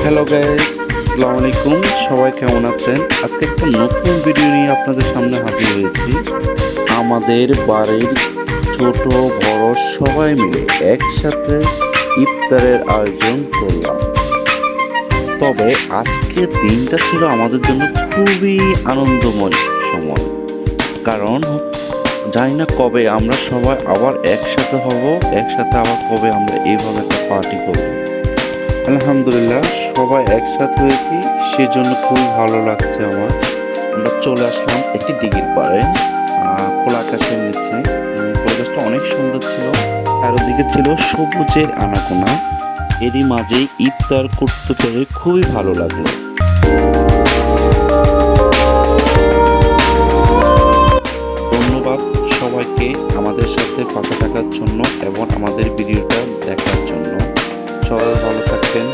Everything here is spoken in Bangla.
হ্যালো গাইস, আসসালামু আলাইকুম। সবাই কেমন আছেন? আজকে একটা নতুন ভিডিও নিয়ে আপনাদের সামনে হাজির হয়েছি। আমাদের বাড়ির ছোট বড় সবাই মিলে একসাথে ইফতারের আয়োজন করলাম। তবে আজকের দিনটা ছিল আমাদের জন্য খুবই আনন্দময় সময়। কারণ জানি না কবে আমরা সবাই আবার একসাথে হব, একসাথে আবার কবে আমরা এইভাবে একটা পার্টি করব। আলহামদুলিল্লাহ সবাই একসাথে হয়েছি, সেজন্য খুবই ভালো লাগছে আমার। আমরা চলে আসলাম একটি দিঘির পাড়ে, খোলা আকাশের নিচে। পরিবেশটা অনেক সুন্দর ছিল, চারদিকে ছিল সবুজের আনাগোনা। এরই মাঝেই ইফতার করতে পেরে খুবই ভালো লাগলো। ধন্যবাদ সবাইকে আমাদের সাথে পাশে থাকার জন্য এবং আমাদের ভিডিওটা দেখার জন্য। সবাই ভালো থাকবেন।